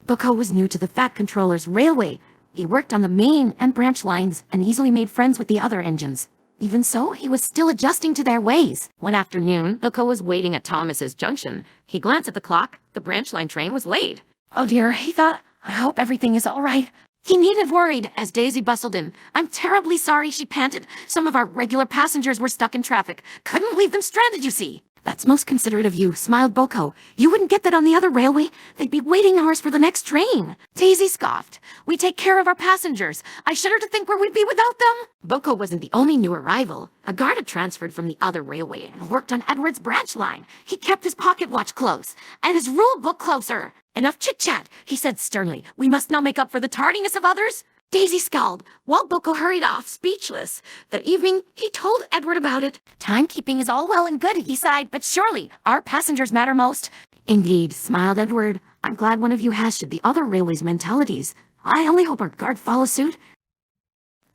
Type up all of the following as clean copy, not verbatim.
BoCo was new to the Fat Controller's railway. He worked on the main and branch lines and easily made friends with the other engines. Even so, he was still adjusting to their ways. One afternoon, BoCo was waiting at Thomas's junction. He glanced at the clock. The branch line train was late. Oh dear, he thought. I hope everything is all right. He needn't worried as Daisy bustled in. I'm terribly sorry, she panted. Some of our regular passengers were stuck in traffic. Couldn't leave them stranded, you see. That's most considerate of you, smiled BoCo. You wouldn't get that on the other railway. They'd be waiting hours for the next train. Daisy scoffed. We take care of our passengers. I shudder to think where we'd be without them. BoCo wasn't the only new arrival. A guard had transferred from the other railway and worked on Edward's branch line. He kept his pocket watch close and his rule book closer. Enough chit-chat, he said sternly. We must now make up for the tardiness of others. Daisy scowled, while BoCo hurried off, speechless. That evening, he told Edward about it. Timekeeping is all well and good, he sighed, but surely our passengers matter most. Indeed, smiled Edward. I'm glad one of you has the other railway's mentalities. I only hope our guard follows suit.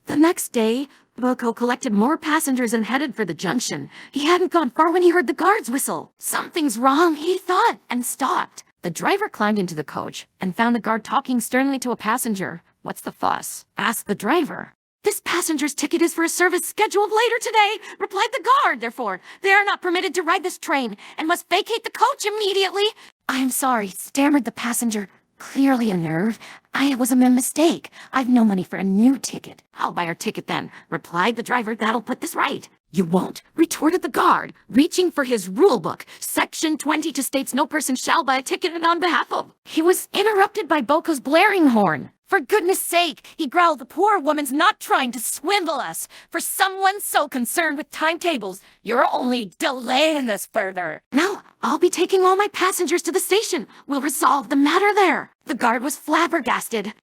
The next day, BoCo collected more passengers and headed for the junction. He hadn't gone far when he heard the guard's whistle. Something's wrong, he thought, and stopped. The driver climbed into the coach and found the guard talking sternly to a passenger. What's the fuss? Asked the driver. This passenger's ticket is for a service scheduled later today, replied the guard. Therefore, they are not permitted to ride this train and must vacate the coach immediately. I'm sorry, stammered the passenger, clearly unnerved. It was a mistake. I've no money for a new ticket. I'll buy our ticket then, replied the driver. That'll put this right. You won't, retorted the guard, reaching for his rule book. Section 22 states no person shall buy a ticket on behalf of. He was interrupted by BoCo's blaring horn. For goodness sake, he growled, the poor woman's not trying to swindle us. For someone so concerned with timetables, you're only delaying this further. No, I'll be taking all my passengers to the station. We'll resolve the matter there. The guard was flabbergasted.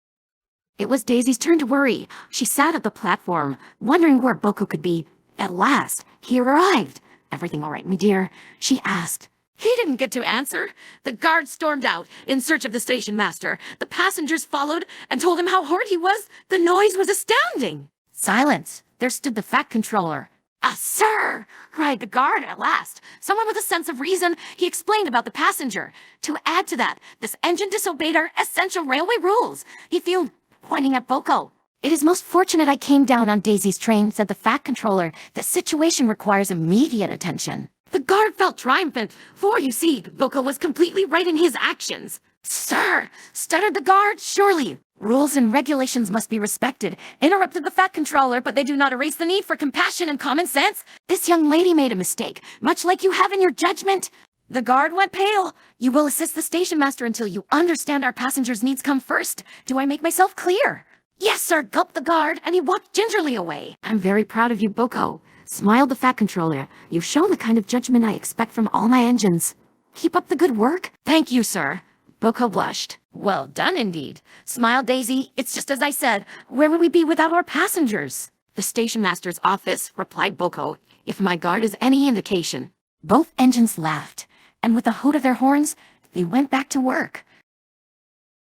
It was Daisy's turn to worry. She sat at the platform, wondering where BoCo could be. At last, he arrived. Everything all right, me dear? She asked. He didn't get to answer. The guard stormed out in search of the station master. The passengers followed and told him how horrid he was. The noise was astounding. Silence. There stood the Fat Controller. Ah, sir, cried the guard at last. Someone with a sense of reason. He explained about the passenger. To add to that, this engine disobeyed our essential railway rules. He fumed, pointing at BoCo. It is most fortunate I came down on Daisy's train, said the Fat Controller. The situation requires immediate attention. The guard felt triumphant, for, you see, BoCo was completely right in his actions. Sir, stuttered the guard, surely. Rules and regulations must be respected, interrupted the Fat Controller, but they do not erase the need for compassion and common sense. This young lady made a mistake, much like you have in your judgment. The guard went pale. You will assist the station master until you understand our passengers' needs come first. Do I make myself clear? Yes, sir, gulped the guard, and he walked gingerly away. I'm very proud of you, BoCo, smiled the Fat Controller. You've shown the kind of judgment I expect from all my engines. Keep up the good work. Thank you, sir. BoCo blushed. Well done, indeed, smiled Daisy. It's just as I said. Where would we be without our passengers? The station master's office, replied BoCo, if my guard is any indication. Both engines laughed, and with a hoot of their horns, they went back to work.